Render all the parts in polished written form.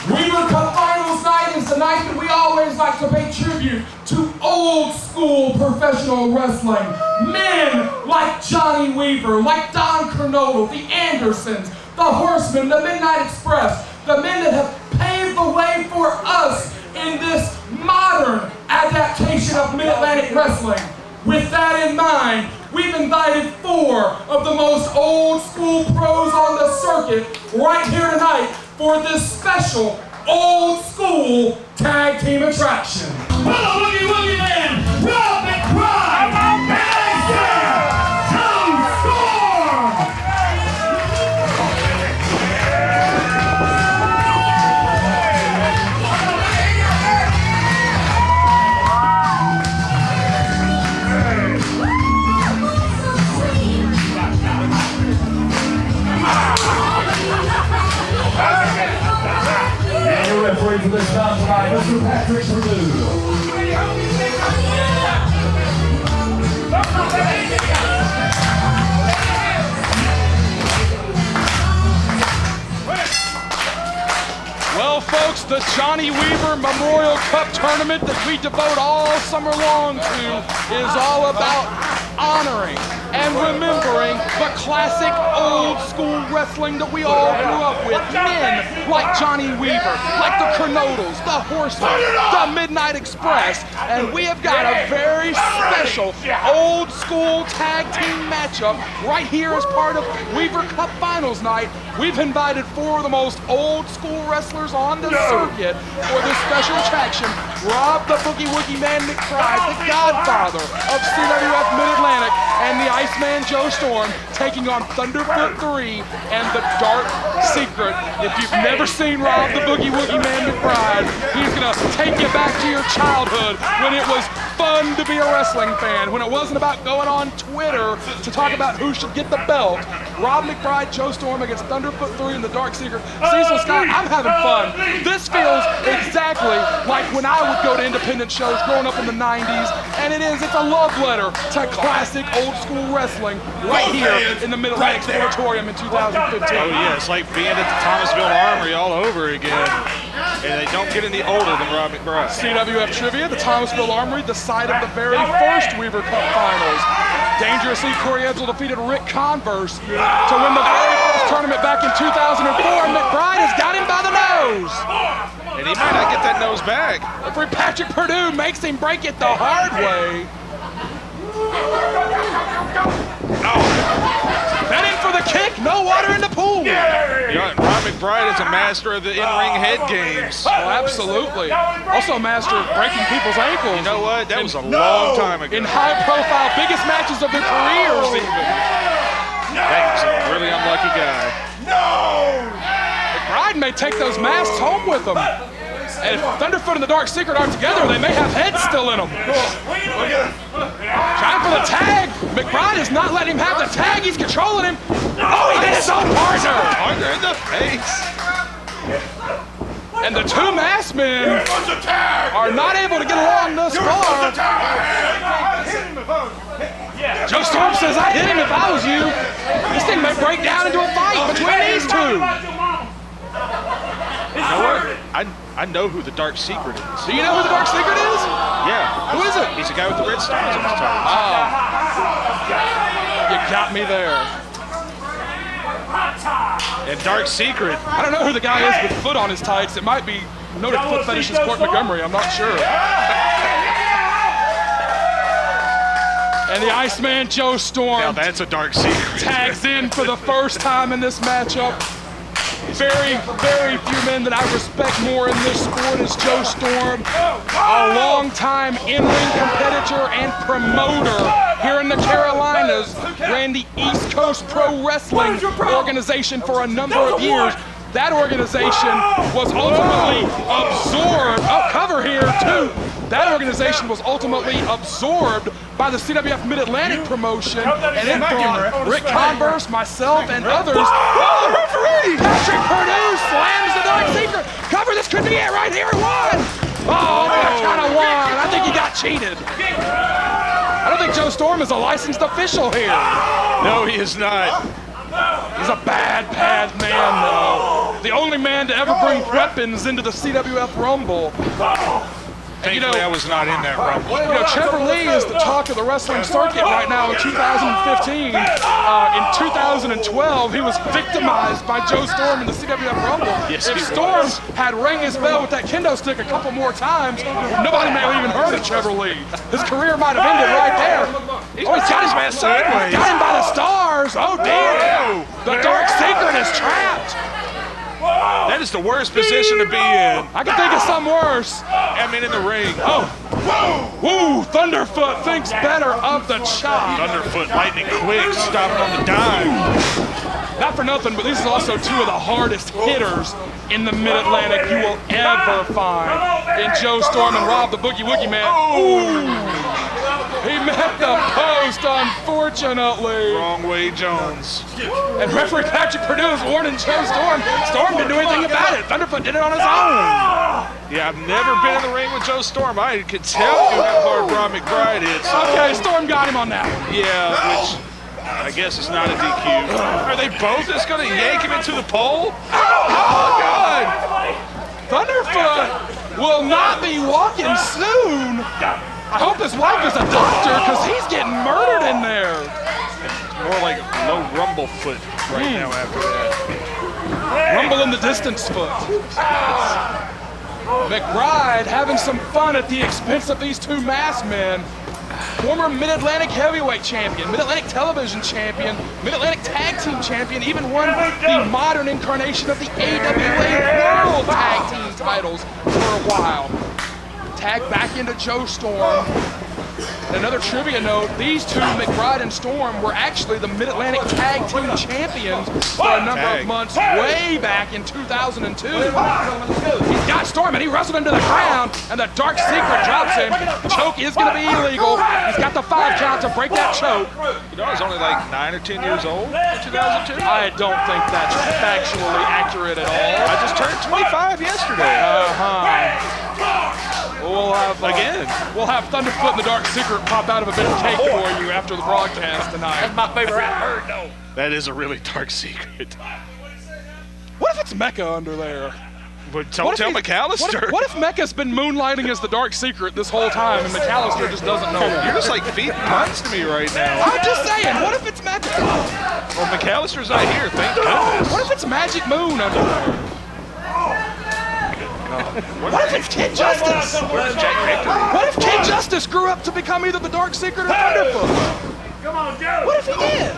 Weaver Cup Finals night is the night that we always like to pay tribute to old school professional wrestling. Men like Johnny Weaver, like Don Kernodle, the Andersons, the Horsemen, the Midnight Express, the men that have paved the way for us in this modern adaptation of Mid-Atlantic wrestling. With that in mind, we've invited 4 of the most old school pros on the circuit right here tonight for this special old school tag team attraction. Hello, Woogie Woogie Man, Rob McBride, referee for this bout tonight, Mr. Patrick Lude. Well, folks, the Johnny Weaver Memorial Cup Tournament that we devote all summer long to is all about honoring and remembering the classic old school wrestling that we all grew up with. Men like Johnny Weaver, like the Kernodles, the Horsemen, the Midnight Express, and we have got a very special old school tag team matchup right here as part of Weaver Cup Finals night. We've invited 4 of the most old school wrestlers on the circuit for this special attraction. Rob the Boogie Woogie Man McBride, the godfather of CWF Mid-Atlantic, and the Iceman Joe Storm taking on Thunderfoot 3 and the Dark Secret. If you've never seen Rob the Boogie Woogie Man McBride, he's gonna take you back to your childhood when it was fun to be a wrestling fan, when it wasn't about going on Twitter to talk about who should get the belt. Rob McBride, Joe Storm against Thunderfoot 3 and the Dark Secret. Cecil Scott, I'm having fun. This feels exactly like when I would go to independent shows growing up in the 90s, and it's a love letter to classic old school wrestling right here in the Mid-Atlantic Auditorium in 2015. Oh yeah, it's like being at the Thomasville Armory all over again. And they don't get any older than Rob McBride. CWF Trivia, the Thomasville Armory, the site of the very first Weaver Cup Finals. Dangerously Coriental defeated Ric Converse to win the very first tournament back in 2004, and McBride has got him by the nose. And he might not get that nose back. Referee Patrick Perdue makes him break it the hard way. That in for the kick, no water in the pool. Rob McBride is a master of the in-ring head games. Oh, absolutely. Also a master of breaking people's ankles. You know what? That was a long time ago. In high-profile, biggest matches of their careers, even. That was a really unlucky guy. McBride may take those masks home with him. And if Thunderfoot and the Dark Secret aren't together, they may have heads still in them. Trying for the tag. McBride is not letting him have the tag. He's controlling him. Oh, he hit his own partner. Partner in the face. And the 2 masked men are not able to get along thus far. Joe Storm says, I'd hit him if I was you. This thing may break down into a fight between these 2. You know what? I know who the Dark Secret is. Do you know who the Dark Secret is? Yeah. Who is it? He's the guy with the red stars on his tongue. Oh. You got me there. And Dark Secret. I don't know who the guy is with foot on his tights. It might be noted foot fetishist Court Montgomery. I'm not sure. And the Iceman Joe Storm. Now that's a Dark Secret. Tags in for the first time in this matchup. Very, very few men that I respect more in this sport is Joe Storm, a long-time in-ring competitor and promoter here in the Carolinas, ran the East Coast Pro Wrestling organization for a number of years. That organization was ultimately absorbed, cover here too. That organization was ultimately absorbed by the CWF Mid-Atlantic promotion, and it brought Ric Converse, myself, and others. Oh, referee! Patrick Perdue slams the Dark Secret. Cover, this could be it right here. One. Oh, that kind of won. I think he got cheated. I don't think Joe Storm is a licensed official here. No, he is not. He's a bad man, though. the only man to ever bring weapons into the CWF Rumble. Thankfully, I was not in that rumble. You know, Trevor Lee is the talk of the wrestling circuit right now in 2015. In 2012, he was victimized by Joe Storm in the CWF Rumble. Yes, if he Storm was. had rang his bell with that kendo stick a couple more times, nobody may have even heard of Trevor Lee. His career might have ended right there. He's got his man sideways. Got him by the stars. Oh, dear. The Dark Secret is trapped. That is the worst position to be in. I can think of something worse. I mean, in the ring. Oh, woo! Thunderfoot thinks better of the chop. Thunderfoot, lightning quick, stopping on the dime. Not for nothing, but these are also two of the hardest hitters in the Mid-Atlantic you will ever find. In Joe Storm and Rob the Boogie Woogie Man. Ooh! He met the post, unfortunately. Wrong way, Jones. And referee Patrick Purdue is warning Joe Storm. Storm didn't do anything about it. Thunderfoot did it on his own. Yeah, I've never been in the ring with Joe Storm. I could tell you how hard Ron McBride is. Okay, Storm got him on that one. Yeah, which I guess is not a DQ. Are they both just going to yank him into the pole? Oh, God. Thunderfoot will not be walking soon. I hope his wife is a doctor because he's getting murdered in there. More like low rumble foot right now after that. Rumble in the distance foot. McBride having some fun at the expense of these two masked men. Former Mid-Atlantic Heavyweight Champion, Mid-Atlantic Television Champion, Mid-Atlantic Tag Team Champion, even won the modern incarnation of the AWA World Tag Team titles for a while. Tag back into Joe Storm. And another trivia note, these two, McBride and Storm, were actually the Mid-Atlantic Tag Team Champions for a number of months way back in 2002. He's got Storm and he wrestled him to the ground and the Dark Secret drops him. Choke is going to be illegal. He's got the 5 count to break that choke. You know, I was only like 9 or 10 years old in 2002. I don't think that's factually accurate at all. I just turned 25 yesterday. We'll have We'll have Thunderfoot and the Dark Secret pop out of a bit of cake for you after the broadcast tonight. That's my favorite bird, though. That is a really dark secret. What if it's Mecha under there? But don't tell McAllister. What if Mecha's been moonlighting as the Dark Secret this whole time and McAllister just doesn't know it? You're just like feeding puns to me right now. I'm just saying, what if it's Mecha? Well, McAllister's not here, thank goodness. What if it's Magic Moon under there? What if it's Kid Justice? Where's Jack Victory? What if Kid Justice grew up to become either the Dark Secret or Thunderfoot? Come on, Joe. What if he did?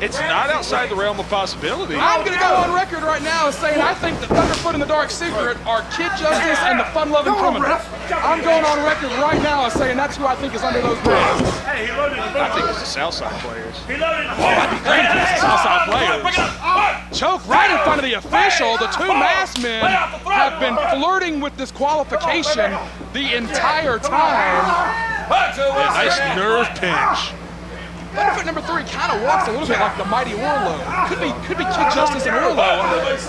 It's not outside the realm of possibility. I'm going to go on record right now as saying I think that Thunderfoot and the Dark Secret are Kid Justice and the fun-loving criminal. I'm going on record right now as saying that's who I think is under those masks. Hey, he loaded the I think it's the Southside players. He loaded the That'd be great if it's the Southside players. Choke right in front of the official. The two masked men have been flirting with this qualification the entire time. Nice nerve pinch. Thunderfoot number 3 kind of walks a little bit like the mighty Orlo. Could be Kid Justice and Orlo under this.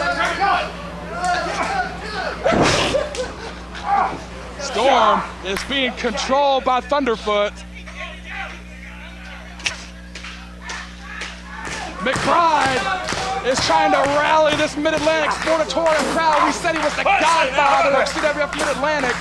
Storm is being controlled by Thunderfoot. McBride is trying to rally this Mid-Atlantic Sportatorium crowd. We said he was the godfather of CWF Mid-Atlantic.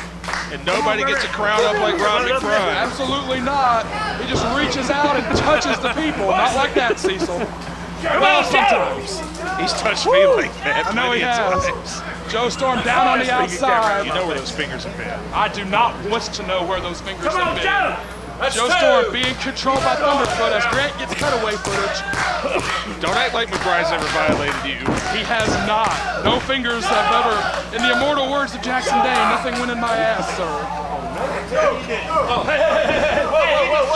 And nobody gets a crowd up like Ron McBride. Absolutely not. He just reaches out and touches the people. Not like that, Cecil. Well, sometimes. He's touched me like that. I know he plenty of has. times. Joe Storm down on the outside. You know where those fingers have been. I do not wish to know where those fingers Come on, have Joe. been. Joe Storm being controlled by Thunderfoot as Grant gets cutaway footage. Don't act like McBride's ever violated you. He has not. No fingers have ever, in the immortal words of Jackson Dane, nothing went in my ass, sir.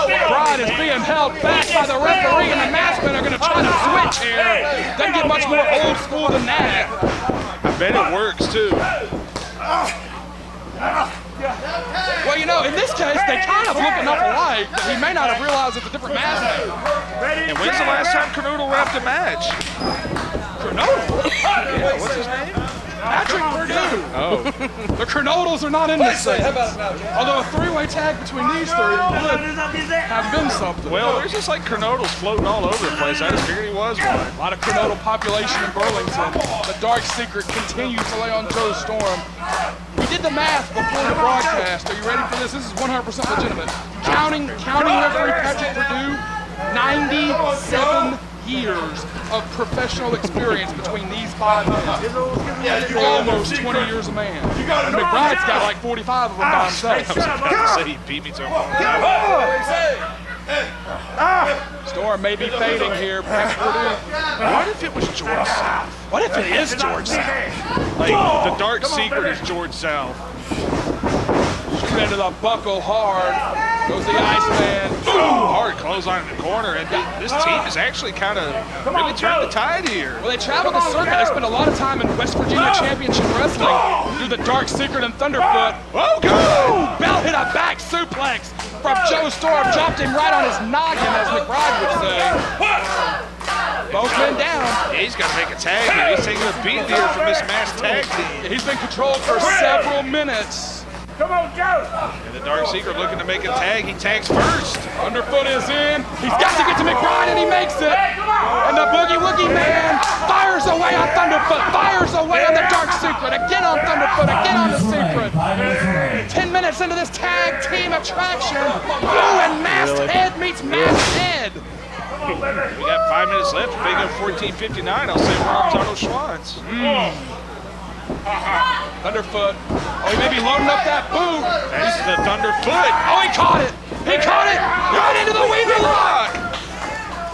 McBride is being held back by the referee, and the masked men are going to try to switch here. Doesn't get much more old school than that. I bet it works too. Well, you know, in this case, they kind of look enough alike that he may not have realized it's a different mask. And when's the last time Canoodle wrapped a match? Canoodle? Yeah, what's his name? Patrick Purdue. Oh, No. The Kernodles are not in this thing. Although a three-way tag between these three would have been something. Well, there's just like Kernodles floating all over the place. I just figured he was one. A lot of Kernodle population in Burlington. The Dark Secret continues to lay on Joe Storm. We did the math before the broadcast. Are you ready for this? This is 100% legitimate. Counting referee Patrick Purdue, 97 years of professional experience between these 5 men. Almost 20 years a man. And McBride's got like 45 of them by himself. I was about to say he beat me to him. Storm may be fading here. Patrick Purdue. What if it was George South? What if it is George South? Like, the Dark Secret is George South. Straight into the buckle hard. Goes the Iceman. Ooh, hard clothesline in the corner, and this team is actually kind of really turned the tide here. Well, they travel the circuit. They spend a lot of time in West Virginia Championship Wrestling through the Dark Secret and Thunderfoot. Oh, good! Ooh, Bell hit a back suplex from Joe Storm. Dropped him right on his noggin, as McBride would say. Both men down. Yeah, he's got to make a tag here. He's taking a beat here from this mass tag team. He's been controlled for several minutes. Come on, Joe. And the Dark Secret looking to make a tag. He tags first. Underfoot is in. He's got to get to McBride, and he makes it. And the Boogie Woogie Man fires away on Thunderfoot, fires away on the Dark Secret, again on Thunderfoot, again on the Secret. 10 minutes into this tag team attraction, Blue and Masked Head meets Masked Head. We got 5 minutes left. Big O 14:59. I'll say we're on Total Schwantz. Thunderfoot. Oh, he may be loading up that boot. That's the Thunderfoot. Oh, he caught it. He caught it right into the Weaver Lock.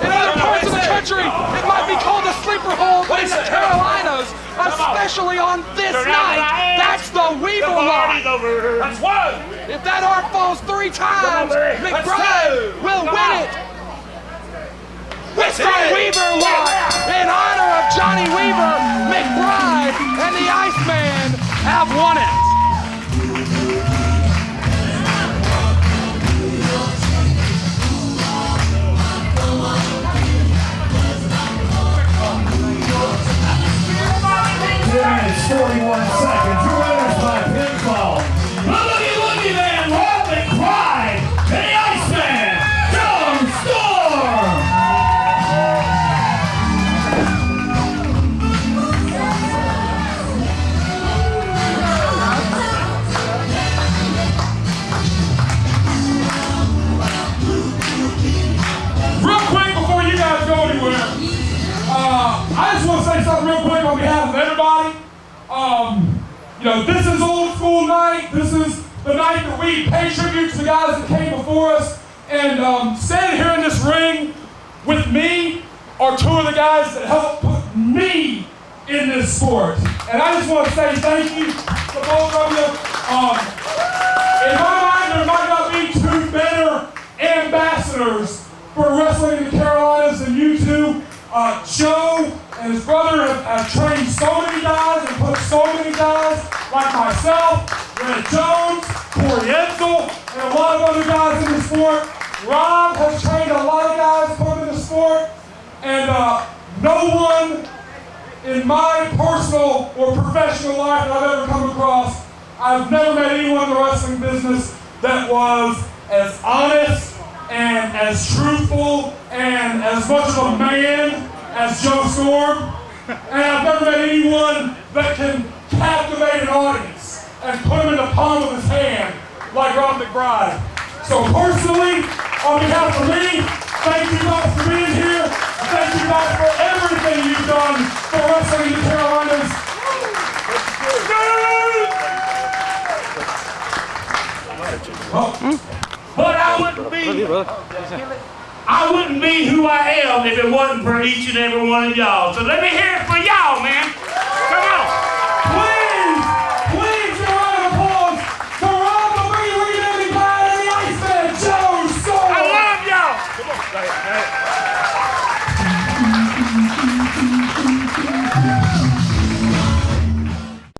In other parts of the country, it might be called the sleeper hold, but in the Carolinas, especially on this night, that's the Weaver Lock. That's one. If that arm falls 3 times, McBride will win it. It's the Weaver Lock in honor of Johnny Weaver. McBride and the Iceman have won it. Minutes, 41 seconds. Your winners by pinfall. The Boogie Man, Robby Walsh, and the Iceman, Joe Storm. Real quick before you guys go anywhere, I just want to say something real quick on behalf of everybody. You know, this is old school night. This is the night that we pay tribute to the guys that came before us. And standing here in this ring with me are 2 of the guys that helped put me in this sport. And I just want to say thank you to both of you. In my mind, there might not be 2 better ambassadors for wrestling in the Carolinas than you 2. Joe and his brother have trained so many guys and put so many guys like myself, Red Jones, Corey Edsel, and a lot of other guys in the sport. Rob has trained a lot of guys put them in the sport, and no one in my personal or professional life that I've ever come across, I've never met anyone in the wrestling business that was as honest and as truthful and as much of a man as Joe Storm. And I've never met anyone that can captivate an audience and put him in the palm of his hand like Rob McBride. So personally, on behalf of me, thank you guys for being here. Thank you guys for everything you've done for wrestling in the Carolinas. But I wouldn't be who I am if it wasn't for each and every one of y'all. So let me hear it for y'all, man.